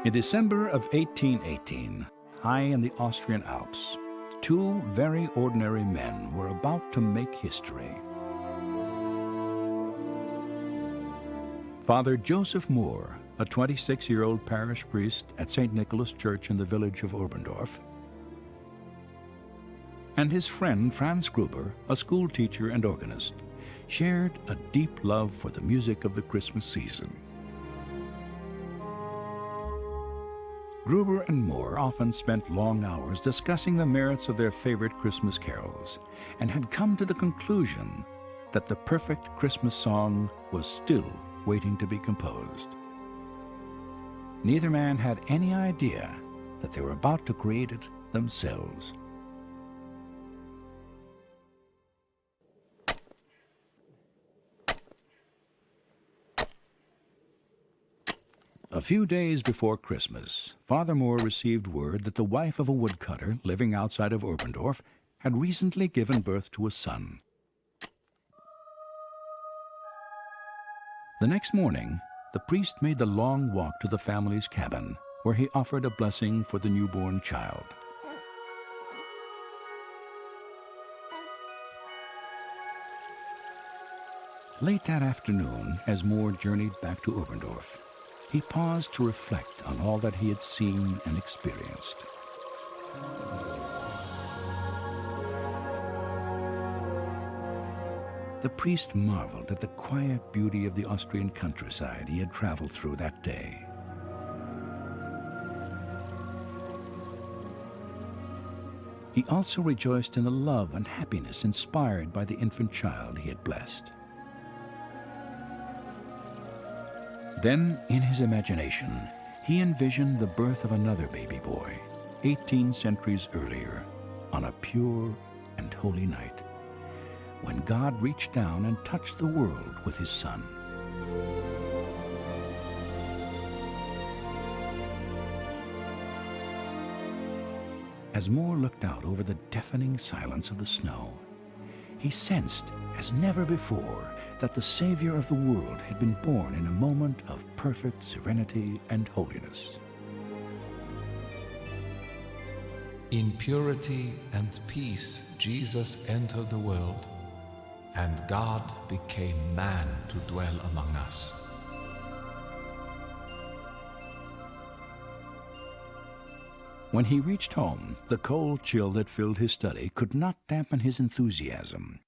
In December of 1818, high in the Austrian Alps, two very ordinary men were about to make history. Father Joseph Moore, a 26-year-old parish priest at St. Nicholas Church in the village of Oberndorf, and his friend Franz Gruber, a school teacher and organist, shared a deep love for the music of the Christmas season. Gruber and Moore often spent long hours discussing the merits of their favorite Christmas carols and had come to the conclusion that the perfect Christmas song was still waiting to be composed. Neither man had any idea that they were about to create it themselves. A few days before Christmas, Father Moore received word that the wife of a woodcutter living outside of Oberndorf had recently given birth to a son. The next morning, the priest made the long walk to the family's cabin, where he offered a blessing for the newborn child. Late that afternoon, as Moore journeyed back to Oberndorf, he paused to reflect on all that he had seen and experienced. The priest marveled at the quiet beauty of the Austrian countryside he had traveled through that day. He also rejoiced in the love and happiness inspired by the infant child he had blessed. Then, in his imagination, he envisioned the birth of another baby boy, 18 centuries earlier, on a pure and holy night, when God reached down and touched the world with his Son. As Moore looked out over the deafening silence of the snow, he sensed, as never before, that the Savior of the world had been born in a moment of perfect serenity and holiness. In purity and peace, Jesus entered the world, and God became man to dwell among us. When he reached home, the cold chill that filled his study could not dampen his enthusiasm.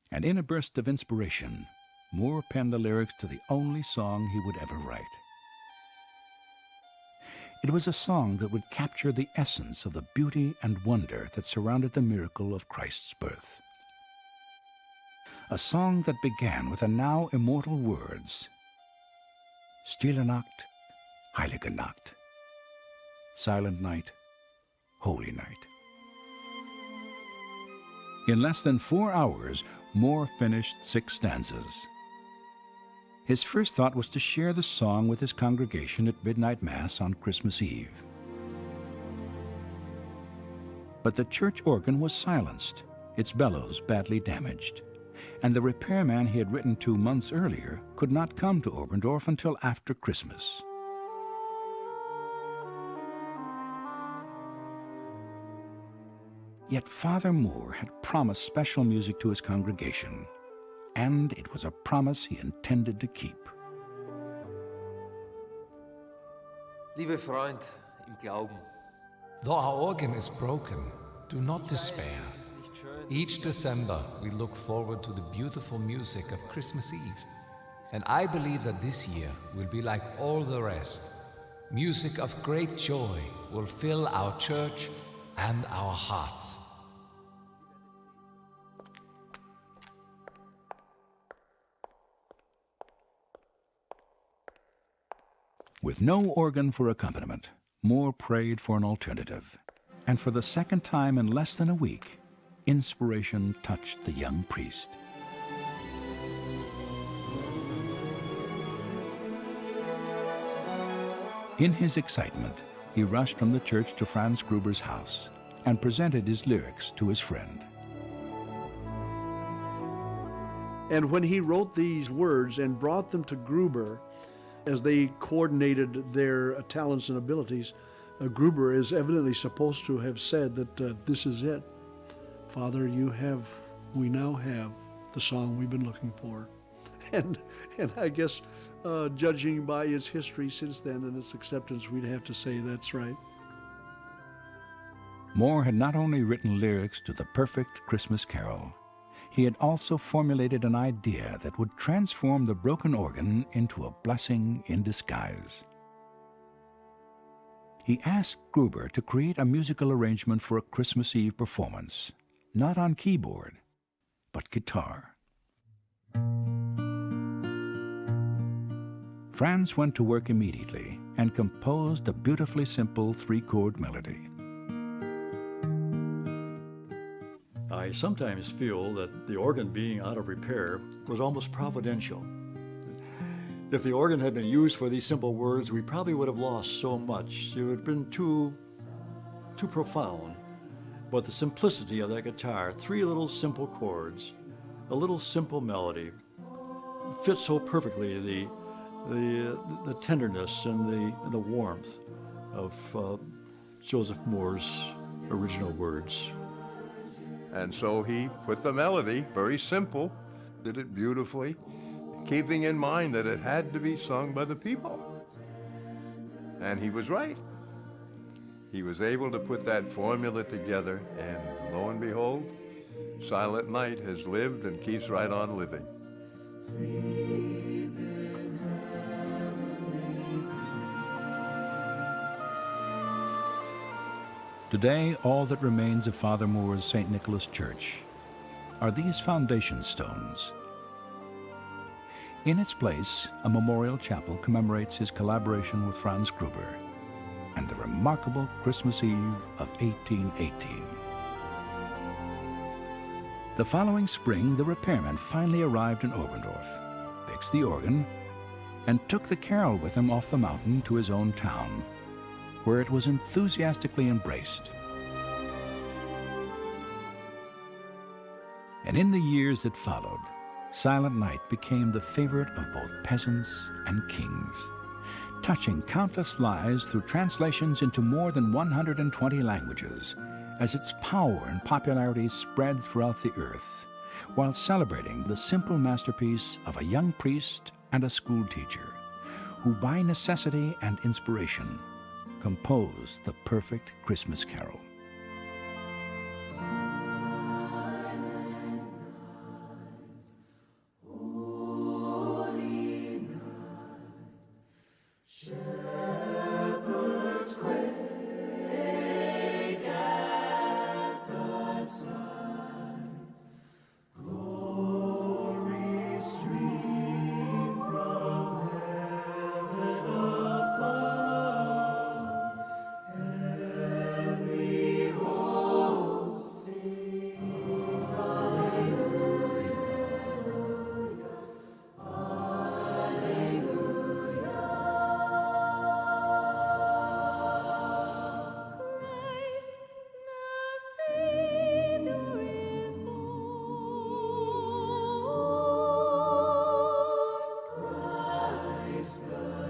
And in a burst of inspiration, Moore penned the lyrics to the only song he would ever write. It was a song that would capture the essence of the beauty and wonder that surrounded the miracle of Christ's birth. A song that began with the now immortal words, Stille Nacht, Heilige Nacht, Silent Night, Holy Night. In less than 4 hours, Moore finished 6 stanzas. His first thought was to share the song with his congregation at midnight mass on Christmas Eve. But the church organ was silenced, its bellows badly damaged, and the repairman he had written to months earlier could not come to Oberndorf until after Christmas. Yet Father Moore had promised special music to his congregation, and it was a promise he intended to keep. Liebe Freund im Glauben, Though our organ is broken, do not despair. Each December, we look forward to the beautiful music of Christmas Eve. And I believe that this year will be like all the rest. Music of great joy will fill our church and our hearts. With no organ for accompaniment, Moore prayed for an alternative. And for the second time in less than a week, inspiration touched the young priest. In his excitement, he rushed from the church to Franz Gruber's house and presented his lyrics to his friend. And when he wrote these words and brought them to Gruber, As they coordinated their talents and abilities, Gruber is evidently supposed to have said that this is it. Father, we now have the song we've been looking for. And I guess judging by its history since then and its acceptance, we'd have to say that's right. Moore had not only written lyrics to the perfect Christmas carol, he had also formulated an idea that would transform the broken organ into a blessing in disguise. He asked Gruber to create a musical arrangement for a Christmas Eve performance, not on keyboard, but guitar. Franz went to work immediately and composed a beautifully simple three-chord melody. I sometimes feel that the organ being out of repair was almost providential. If the organ had been used for these simple words, we probably would have lost so much. It would have been too profound. But the simplicity of that guitar, three little simple chords, a little simple melody, fits so perfectly the tenderness and the warmth of Joseph Moore's original words. And so he put the melody, very simple, did it beautifully, keeping in mind that it had to be sung by the people. And he was right. He was able to put that formula together, and lo and behold, Silent Night has lived and keeps right on living. Today, all that remains of Father Moore's St. Nicholas Church are these foundation stones. In its place, a memorial chapel commemorates his collaboration with Franz Gruber and the remarkable Christmas Eve of 1818. The following spring, the repairman finally arrived in Oberndorf, fixed the organ, and took the carol with him off the mountain to his own town, where it was enthusiastically embraced. And in the years that followed, Silent Night became the favorite of both peasants and kings, touching countless lives through translations into more than 120 languages, as its power and popularity spread throughout the earth, while celebrating the simple masterpiece of a young priest and a school teacher, who by necessity and inspiration composed the perfect Christmas carol.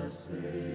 Say